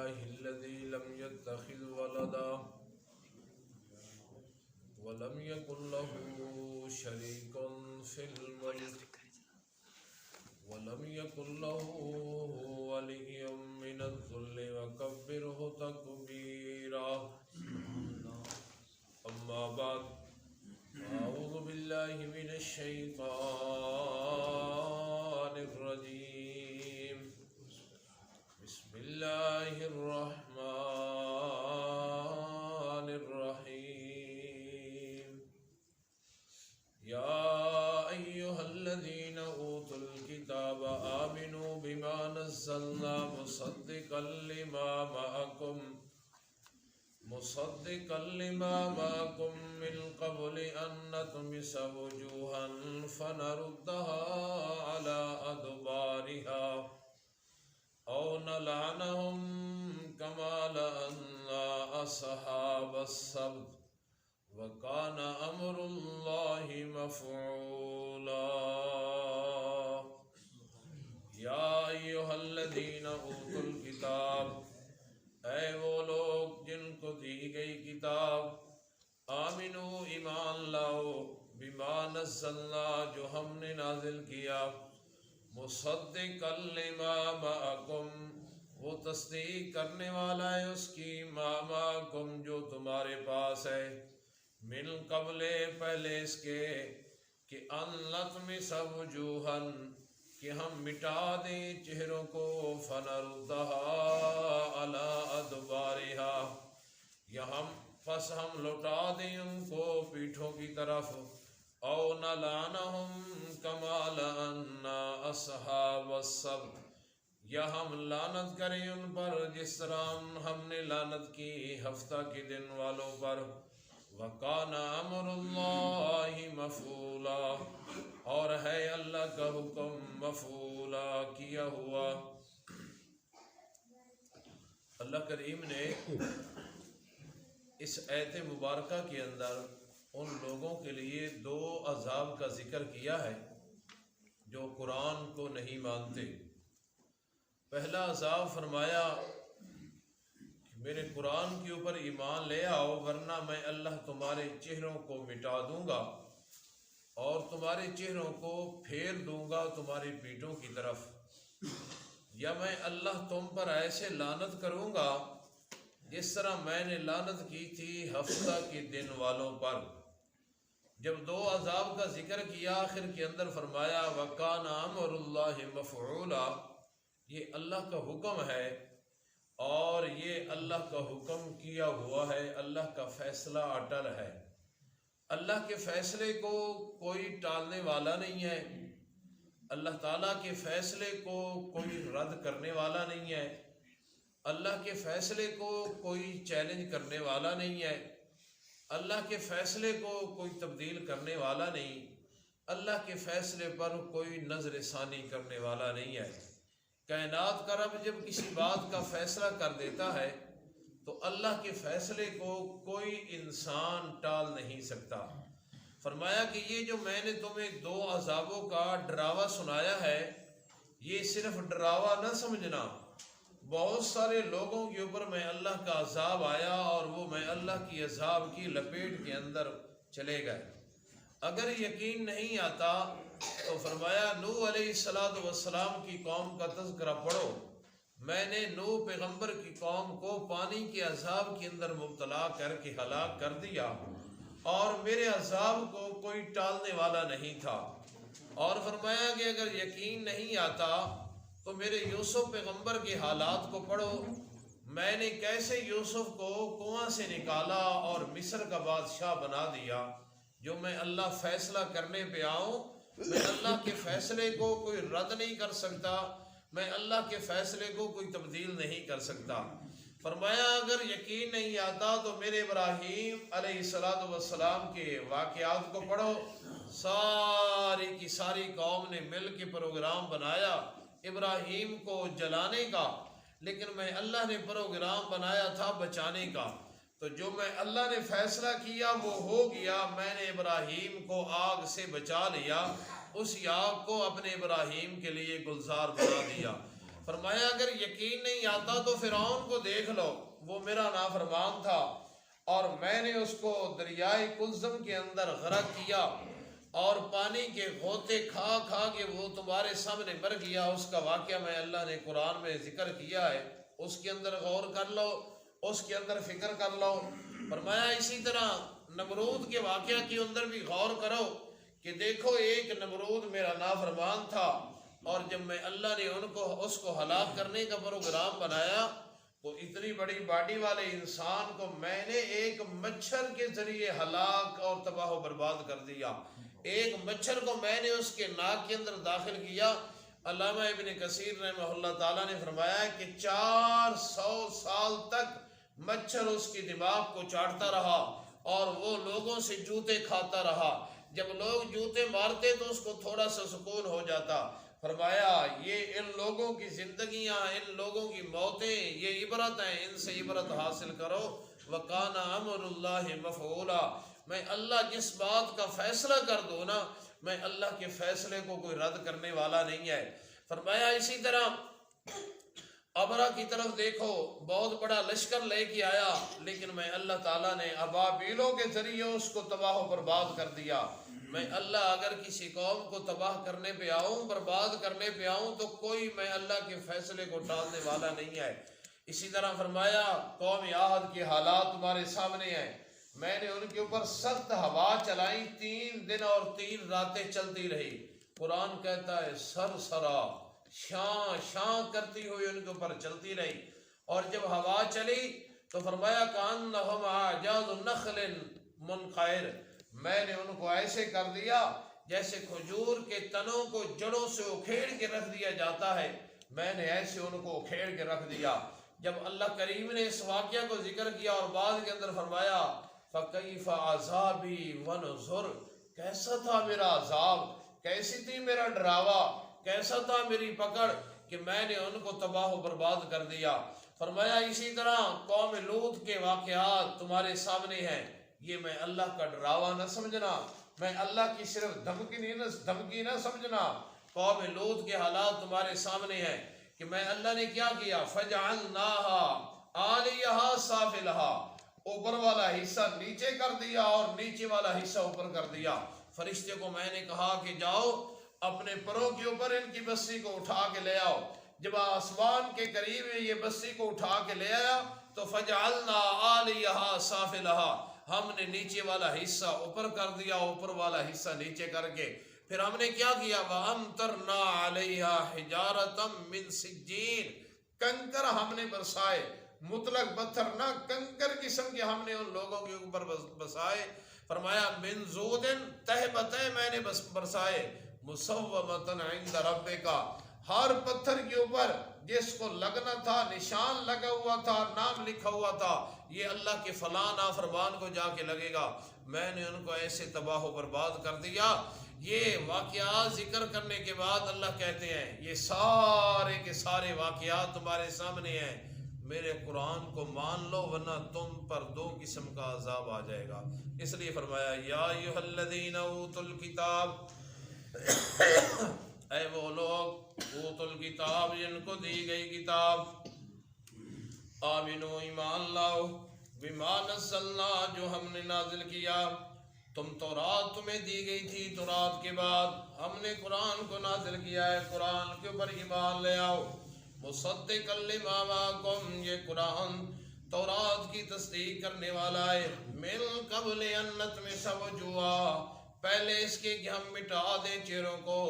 لله الذي لم يتخذ ولدا ولم يكن له شريك في الملك ولم يكن له ولي من الذل وكبره تكبيرا. أما بعد، أعوذ بالله من الشيطان الرجيم. بسم الله الرحمن الرحيم. يا أيها الذين أوتوا الكتاب آمنوا بما نزلنا مصدقا لما معكم من قبل أن نطمس وجوها فنردها على أدبارها أو نلعنهم كما لعنا أصحاب السبت وكان أمر الله مفعولا. يا أيها الذين أوتوا الكتاب، اے وہ لوگ جن کو دی گئی کتاب، آمنو ایمان لاؤ، بما نزلنا جو ہم نے نازل کیا، مصدقا لما معکم وہ تصدیق کرنے والا ہے اس کی، ما معکم جو تمہارے پاس ہے، من قبل پہلے اس کے کہ ان نطمس وجوہا کہ ہم مٹا دیں چہروں کو، فنردها علی ادبارها یا پس ہم لوٹا دیں ان کو پیٹھوں کی طرف، او نلعنہم کما لعنا اصحاب السبت یا ہم لعنت کریں ان پر جس طرح ہم نے لعنت کی ہفتہ کے دن والوں پر، وَكَانَ أَمْرُ اللَّهِ مَفْعُولًا اور ہے اللہ کا حکم مفعولا کیا ہوا۔ اللہ کریم نے اس آیت مبارکہ کے اندر ان لوگوں کے لیے دو عذاب کا ذکر کیا ہے جو قرآن کو نہیں مانتے۔ پہلا عذاب فرمایا میرے قرآن کے اوپر ایمان لے آؤ ورنہ میں اللہ تمہارے چہروں کو مٹا دوں گا اور تمہارے چہروں کو پھیر دوں گا تمہاری پیٹھوں کی طرف، یا میں اللہ تم پر ایسے لعنت کروں گا جس طرح میں نے لعنت کی تھی ہفتہ کے دن والوں پر۔ جب دو عذاب کا ذکر کیا آخر کے اندر فرمایا وَكَانَ أَمْرُ اللَّهِ مَفْعُولًا، یہ اللہ کا حکم ہے اور یہ اللہ کا حکم کیا ہوا ہے، اللہ کا فیصلہ اٹل ہے۔ اللہ کے فیصلے کو کوئی ٹالنے والا نہیں ہے، اللہ تعالیٰ کے فیصلے کو کوئی رد کرنے والا نہیں ہے، اللہ کے فیصلے کو کوئی چیلنج کرنے والا نہیں ہے، اللہ کے فیصلے کو کوئی تبدیل کرنے والا نہیں، اللہ کے فیصلے پر کوئی نظر ثانی کرنے والا نہیں ہے۔ کائنات کا رب جب کسی بات کا فیصلہ کر دیتا ہے تو اللہ کے فیصلے کو کوئی انسان ٹال نہیں سکتا۔ فرمایا کہ یہ جو میں نے تمہیں دو عذابوں کا ڈراوا سنایا ہے یہ صرف ڈراوا نہ سمجھنا، بہت سارے لوگوں کے اوپر میں اللہ کا عذاب آیا اور وہ میں اللہ کی عذاب کی لپیٹ کے اندر چلے گئے۔ اگر یقین نہیں آتا تو فرمایا نوح علیہ السلام کی قوم کا تذکرہ پڑھو، میں نے نوح پیغمبر کی قوم کو پانی کے عذاب کے اندر مبتلا کر کے ہلاک کر دیا اور میرے عذاب کو کوئی ٹالنے والا نہیں تھا۔ اور فرمایا کہ اگر یقین نہیں آتا تو میرے یوسف پیغمبر کے حالات کو پڑھو، میں نے کیسے یوسف کو کنواں سے نکالا اور مصر کا بادشاہ بنا دیا۔ جو میں اللہ فیصلہ کرنے پہ آؤں میں اللہ کے فیصلے کو کوئی رد نہیں کر سکتا، میں اللہ کے فیصلے کو کوئی تبدیل نہیں کر سکتا۔ فرمایا اگر یقین نہیں آتا تو میرے ابراہیم علیہ السلام کے واقعات کو پڑھو، ساری کی ساری قوم نے مل کے پروگرام بنایا ابراہیم کو جلانے کا، لیکن میں اللہ نے پروگرام بنایا تھا بچانے کا۔ تو جو میں اللہ نے فیصلہ کیا وہ ہو گیا، میں نے ابراہیم کو آگ سے بچا لیا، اس آگ کو اپنے ابراہیم کے لیے گلزار بنا دیا۔ فرمایا اگر یقین نہیں آتا تو فرعون کو دیکھ لو، وہ میرا نافرمان تھا اور میں نے اس کو دریائے کلزم کے اندر غرق کیا اور پانی کے غوطے کھا کھا کے وہ تمہارے سامنے مر گیا۔ اس کا واقعہ میں اللہ نے قرآن میں ذکر کیا ہے، اس کے اندر غور کر لو، اس کے اندر فکر کر لو۔ فرمایا اسی طرح نمرود کے واقعہ کے اندر بھی غور کرو کہ دیکھو ایک نمرود میرا نافرمان تھا، اور جب میں اللہ نے اس کو ہلاک کرنے کا پروگرام بنایا تو اتنی بڑی باڈی والے انسان کو میں نے ایک مچھر کے ذریعے ہلاک اور تباہ و برباد کر دیا۔ ایک مچھر کو میں نے اس کے ناک کے اندر داخل کیا۔ علامہ ابن کثیر رحمہ اللہ تعالیٰ نے فرمایا ہے کہ 400 سال تک مچھر اس کی دماغ کو چاٹتا رہا اور وہ لوگوں سے جوتے کھاتا رہا۔ جب لوگ جوتے مارتے تو اس کو تھوڑا سا سکون ہو جاتا۔ فرمایا یہ ان لوگوں کی زندگیاں، ان لوگوں کی موتیں یہ عبرت ہیں، ان سے عبرت حاصل کرو۔ وَقَانَ أَمْرُ اللَّهِ مَفْعُولًا، میں اللہ جس بات کا فیصلہ کر دوں نا، میں اللہ کے فیصلے کو کوئی رد کرنے والا نہیں ہے۔ فرمایا اسی طرح ابرا کی طرف دیکھو، بہت بڑا لشکر لے کے آیا، لیکن میں اللہ تعالیٰ نے ابابیلوں کے ذریعے اس کو تباہ و برباد کر دیا۔ میں اللہ اگر کسی قوم کو تباہ کرنے پہ آؤں، برباد کرنے پہ آؤں، تو کوئی میں اللہ کے فیصلے کو ٹالنے والا نہیں ہے۔ اسی طرح فرمایا قوم عاد کے حالات تمہارے سامنے ہیں، میں نے ان کے اوپر سخت ہوا چلائی، 3 دن اور 3 راتیں چلتی رہی۔ قرآن کہتا ہے سرسرا شاں شاں کرتی ہوئی ان کے اوپر چلتی رہی، اور جب ہوا چلی تو فرمایا کأنہم اعجاز نخل منقعر، میں نے ان کو ایسے کر دیا جیسے کھجور کے تنوں کو جڑوں سے اکھیڑ کے رکھ دیا جاتا ہے، میں نے ایسے ان کو اکھیڑ کے رکھ دیا۔ جب اللہ کریم نے اس واقعہ کو ذکر کیا اور بعد کے اندر فرمایا فَكَيْفَ عَذَابِي وَنُذُرْ، کیسا تھا میرا عذاب، کیسی تھی میرا ڈراوا، کیسا تھا میری پکڑ کہ میں نے ان کو تباہ و برباد کر دیا۔ فرمایا اسی طرح قوم لوط کے واقعات تمہارے سامنے ہیں، یہ میں اللہ کا ڈراوا نہ سمجھنا، میں اللہ کی صرف دھمکی نہ سمجھنا۔ قوم لوط کے حالات تمہارے سامنے ہیں کہ میں اللہ نے کیا کیا، فَجْعَلْنَاهَا عَالِيَهَا سَافِلَهَا، اوپر والا حصہ نیچے کر دیا اور نیچے والا حصہ اوپر کر دیا۔ فرشتے کو میں نے کہا کہ جاؤ اپنے پروں کے اوپر ان کی بستی کو اٹھا کے لے آؤ۔ جب آسمان کے قریب یہ بستی کو اٹھا کے لے آیا تو فَجْعَلْنَا عَالِيَهَا سَافِلَهَا، ہم نے نیچے والا حصہ اوپر کر دیا، اوپر والا حصہ نیچے کر کے پھر ہم نے کیا کیا، وَأَمْطَرْنَا عَلَيْهَا حِجَارَةً مِّن سِجِّيلٍ، کنکر ہم نے برسائے، مطلق پتھر نہ، کنکر قسم کے ہم نے ان لوگوں کے اوپر برسائے۔ فرمایا مِن زُودٍ، تہ بتہ میں نے برسائے، مُصَوَّمَةً عِندَ رَبِّكَ، ہر پتھر کے اوپر جس کو لگنا تھا، نشان لگا ہوا تھا، نام لکھا ہوا تھا، یہ اللہ کے فلاں نافرمان کو جا کے لگے گا۔ میں نے ان کو ایسے تباہ و برباد کر دیا۔ یہ واقعات ذکر کرنے کے بعد اللہ کہتے ہیں یہ سارے کے سارے واقعات تمہارے سامنے ہیں، میرے قرآن کو مان لو ورنہ تم پر 2 قسم کا عذاب آ جائے گا۔ اس لیے فرمایا یا ایھا الذین اوتوا الکتاب، اے وہ لوگ اوتوا الکتاب جن کو دی گئی کتاب، آمنو ایمان لاؤ، بما نزلنا جو ہم نے نازل کیا، تورات تمہیں دی گئی تھی، تورات کے بعد ہم نے قرآن کو نازل کیا ہے، قرآن کے اوپر ایمان لے آؤ۔ مصدقا لما معکم، یہ قرآن تورات کی تصدیق کرنے والا ہے، من قبل ان نطمس وجوہا، پہلے اس کے کہ ہم مٹا دیں چہروں کو،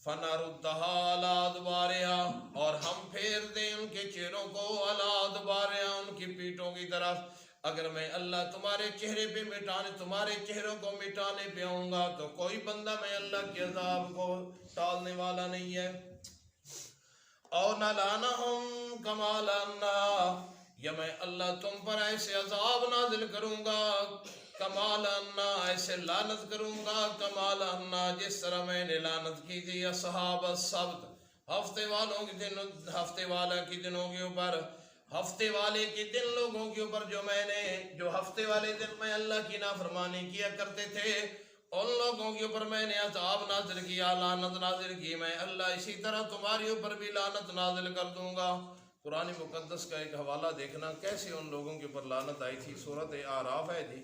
فنردھا علی ادبارہا، اور ہم پھیر دیں ان کے چہروں کو، علی ادبارہا، ان کی پیٹھوں کی طرف۔ اگر میں اللہ تمہارے چہرے پہ تمہارے چہروں کو مٹانے پہ آؤں گا تو کوئی بندہ میں اللہ کے عذاب کو ٹالنے والا نہیں ہے۔ او نلعنہم کما لعنا، یا میں اللہ تم پر ایسے عذاب نازل کروں گا، کما لعنا، ایسے لعنت کروں گا، کما لعنا، جس طرح میں نے لعنت کی تھی اصحاب السبت، ہفتے والوں کے دن، ہفتے والا کے دنوں کے اوپر، ہفتے والے کے دن لوگوں کے اوپر، جو ہفتے والے دن میں اللہ کی نافرمانی کیا کرتے تھے، ان لوگوں کے اوپر میں نے عذاب نازل کیا، لعنت نازل کی میں اللہ، اسی طرح تمہاری اوپر بھی لعنت نازل کر دوں گا۔ قرآن مقدس کا ایک حوالہ دیکھنا کیسے ان لوگوں کے اوپر لعنت آئی تھی۔ سورۃ اعراف ہے جی،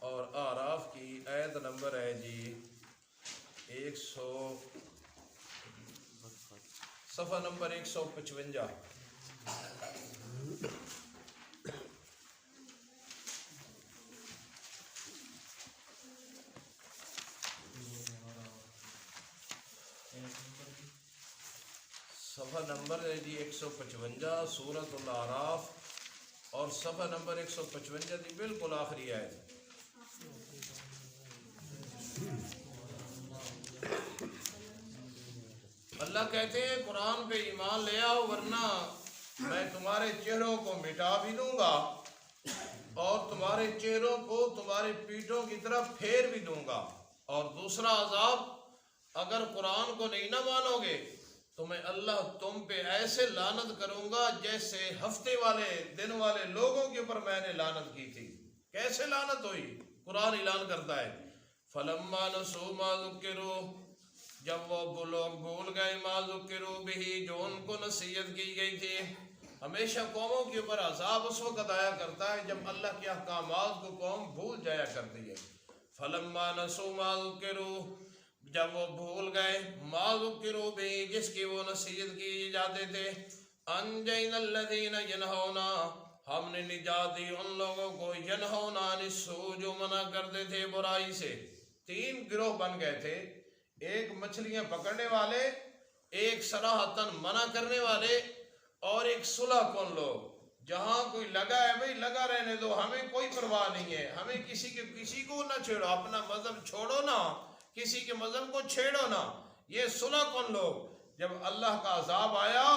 اور اعراف کی آیت نمبر ہے جی 100 صفحہ نمبر 155۔ صفحہ نمبر ہے جی 155 سورۃ الاعراف، اور صفحہ نمبر 155 دی بالکل آخری آیت۔ اللہ کہتے ہیں قرآن پہ ایمان لے آؤ ورنہ میں تمہارے چہروں کو مٹا بھی دوں گا اور تمہارے چہروں کو تمہاری پیٹھوں کی طرف پھیر بھی دوں گا۔ اور دوسرا عذاب، اگر قرآن کو نہیں نہ مانو گے تو میں اللہ تم پہ ایسے لعنت کروں گا جیسے ہفتے والے دن والے لوگوں کے اوپر میں نے لعنت کی تھی۔ کیسے لعنت ہوئی؟ قرآن اعلان کرتا ہے فَلَمَّا نَسُوا مَا ذُكِّرُوا، جب وہ لوگ بھول گئے ما ذکروا بہ، جو ان کو نصیحت کی گئی تھی۔ ہمیشہ قوموں کے اوپر عذاب اس وقت آیا کرتا ہے جب اللہ کے احکامات کو قوم بھول جایا کرتی ہے۔ فَلَمَّا نَسُوا مَا ذُكِّرُوا، جب وہ بھول گئے ما ذکروا بہ، جس کی وہ نصیحت کی جاتے تھے، أَنْجَيْنَا الَّذِينَ يَنْهَوْنَا، ہم نے نجات دی ان لوگوں کو، يَنْهَوْنَا عَنِ السُّوءِ، جو منع کرتے تھے برائی سے۔ 3 گروہ بن گئے تھے، ایک مچھلیاں پکڑنے والے، ایک صراحتاً منع کرنے والے، اور ایک صلح کن لوگ۔ جہاں کوئی لگا ہے بھئی لگا رہنے دو، ہمیں کوئی پرواہ نہیں ہے، ہمیں کسی کو نہ چھیڑو، اپنا مذہب چھوڑو نہ، کسی کے مذہب کو چھیڑو نہ، یہ صلح کن لوگ۔ جب اللہ کا عذاب آیا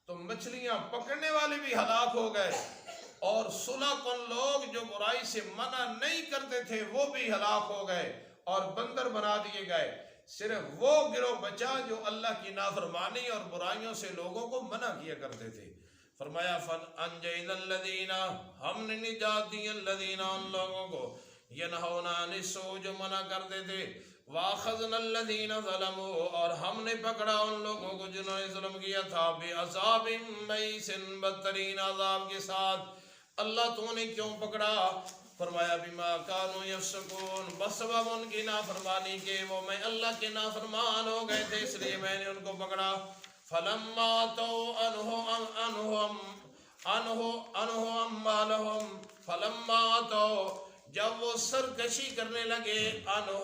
تو مچھلیاں پکڑنے والے بھی ہلاک ہو گئے، اور صلح کن لوگ جو برائی سے منع نہیں کرتے تھے وہ بھی ہلاک ہو گئے اور بندر بنا دیے گئے۔ صرف وہ گروہ بچا جو اللہ کی نافرمانی اور برائیوں سے لوگوں کو منع کیا کرتے تھے۔ فرمایا فَأَنْجَيْنَا الَّذِينَ، ہم نے نجات دی الَّذِينَ، ان لوگوں کو، يَنْهَوْنَ عَنِ السُّوءِ، جو منع کرتے تھے، وَأَخَذْنَا الَّذِينَ ظَلَمُوا، اور ہم نے پکڑا ان لوگوں کو جنہوں نے ظلم کیا تھا، بِعَذَابٍ بَئِيسٍ، بدترین عذاب کے ساتھ۔ اللہ تو نے کیوں پکڑا؟ فرمایا بما کانوا یفسقون، بسبب ان کی نافرمانی کے، وہ میں اللہ کے نافرمان ہو گئے تھے، اس لیے میں نے ان کو پکڑا۔ فلما عتوا عنہ عما لهم، فلما عتوا، جب وہ سرکشی کرنے لگے، عنہ،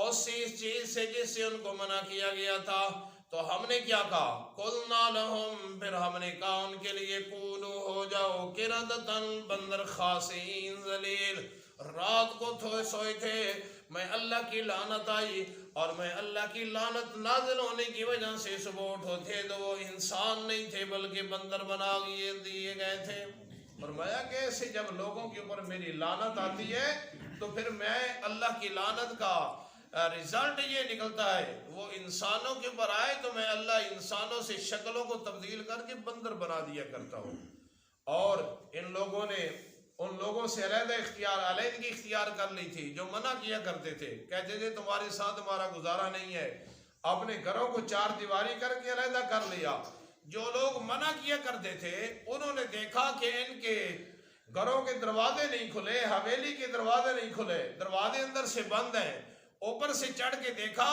اسی چیز سے جس سے ان کو منع کیا گیا تھا، تو ہم نے کیا کہا؟ قلنا لهم، پھر ہم نے کہا ان کے لیے، کونو، ہو جاؤ، قردۃ، بندر، خاسئین، ذلیل۔ رات کو سوئے تھے، میں اللہ کی لعنت آئی، اور میں اللہ کی لعنت نازل ہونے کی وجہ سے صبح اٹھو تھے تو وہ انسان نہیں تھے بلکہ بندر بنا دیے گئے تھے۔ فرمایا کہ ایسے جب لوگوں کے اوپر میری لعنت آتی ہے تو پھر میں اللہ کی لعنت کا رزلٹ یہ نکلتا ہے، وہ انسانوں کے اوپر آئے تو میں اللہ انسانوں سے شکلوں کو تبدیل کر کے بندر بنا دیا کرتا ہوں۔ اور ان لوگوں نے ان لوگوں سے علیحدگی اختیار کر لی تھی جو منع کیا کرتے تھے، کہتے تھے تمہارے ساتھ ہمارا گزارا نہیں ہے، اپنے گھروں کو 4 دیواری کر کے علیحدہ کر لیا۔ جو لوگ منع کیا کرتے تھے انہوں نے دیکھا کہ ان کے گھروں کے دروازے نہیں کھلے، حویلی کے دروازے نہیں کھلے، دروازے اندر سے بند ہیں۔ اوپر سے چڑھ کے دیکھا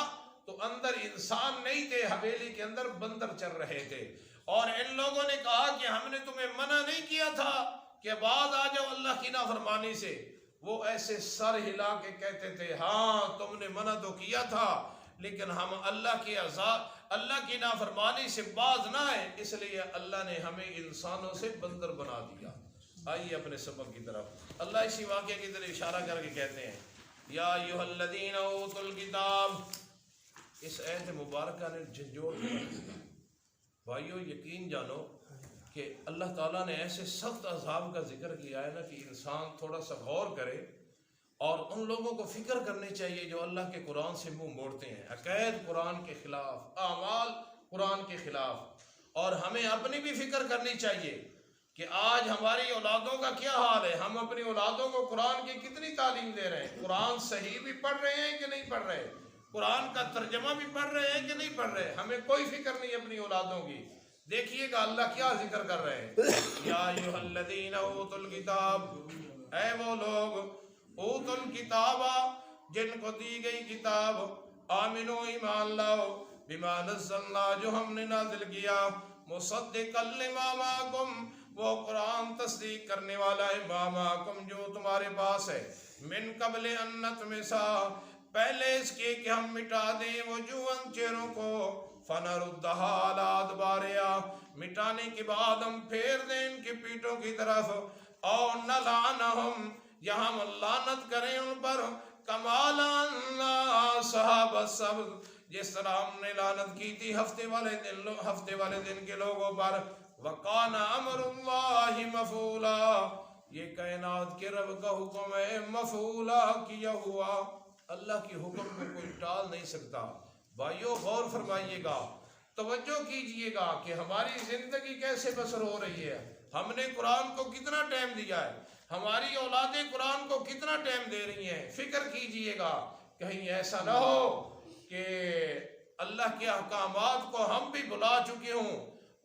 تو اندر انسان نہیں تھے، حویلی کے اندر بندر چل رہے تھے۔ اور ان لوگوں نے کہا کہ ہم نے تمہیں منع نہیں کیا تھا کہ بعد آ جاؤ اللہ کی نافرمانی سے۔ وہ ایسے سر ہلا کے کہتے تھے ہاں تم نے منع تو کیا تھا لیکن ہم اللہ کی اللہ کی نافرمانی سے باز نہ آئے، اس لیے اللہ نے ہمیں انسانوں سے بندر بنا دیا۔ آئیے اپنے سبق کی طرف۔ اللہ اسی واقعے کی طرف اشارہ کر کے کہتے ہیں یا ایھا الذین اوتوا الکتاب، اس آیت مبارکہ نے جھنجھوڑ دیا۔ بھائیو یقین جانو کہ اللہ تعالیٰ نے ایسے سخت عذاب کا ذکر کیا ہے نا کہ انسان تھوڑا سا غور کرے، اور ان لوگوں کو فکر کرنی چاہیے جو اللہ کے قرآن سے منہ موڑتے ہیں، عقائد قرآن کے خلاف، اعمال قرآن کے خلاف۔ اور ہمیں اپنی بھی فکر کرنی چاہیے کہ آج ہماری اولادوں کا کیا حال ہے. ہم اپنی اولادوں کو قرآن کی کتنی تعلیم دے رہے ہیں؟ قرآن صحیح بھی پڑھ رہے ہیں کہ نہیں پڑھ رہے؟ قرآن کا ترجمہ بھی پڑھ رہے ہیں کہ نہیں پڑھ رہے؟ ہمیں کوئی فکر نہیں اپنی اولادوں کی. دیکھیے گا اللہ کیا ذکر کر رہے ہیں. یا ایھا الذین اوتوا الکتاب، اے وہ لوگ اوتوا الکتاب جن کو دی گئی کتاب، آمنو ایمان لاؤ، بما نزلنا جو ہم نے نازل کیا، مصدقا لما معکم وہ قرآن تصدیق کرنے والا ہے، ما معکم جو تمہارے پاس ہے، من قبل ان نطمسا پہلے اس کے کہ ہم مٹا دیں وجوہن چہروں کو، فنردھا علی ادبارہا مٹانے کے بعد ہم پھیر دیں ان کی پیٹوں کی طرف، او نلعنہم یا ہم لعنت کریں ان پر، کما لعنا اصحاب السبت جس طرح ہم نے لعنت کی تھی ہفتے والے دن کے لوگوں پر. وَقَانَ أَمْرُ اللَّهِ مَفْعُولًا یہ کائنات کے رب کا حکم ہے، مفعولا کیا ہوا. اللہ کی حکم کو کوئی ٹال نہیں سکتا. بھائیو غور فرمائیے گا، توجہ کیجئے گا کہ ہماری زندگی کیسے بسر ہو رہی ہے. ہم نے قرآن کو کتنا ٹائم دیا ہے، ہماری اولادیں قرآن کو کتنا ٹائم دے رہی ہیں. فکر کیجئے گا کہیں ایسا نہ ہو کہ اللہ کے احکامات کو ہم بھی بلا چکے ہوں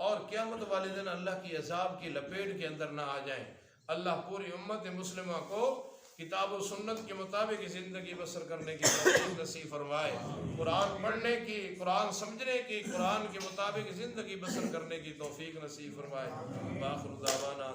اور قیامت والے دن اللہ کی عذاب کی لپیٹ کے اندر نہ آ جائیں. اللہ پوری امت مسلمہ کو کتاب و سنت کے مطابق زندگی بسر کرنے کی توفیق نصیب فرمائے، قرآن پڑھنے کی، قرآن سمجھنے کی، قرآن کے مطابق زندگی بسر کرنے کی توفیق نصیب فرمائے. باخر دعوانا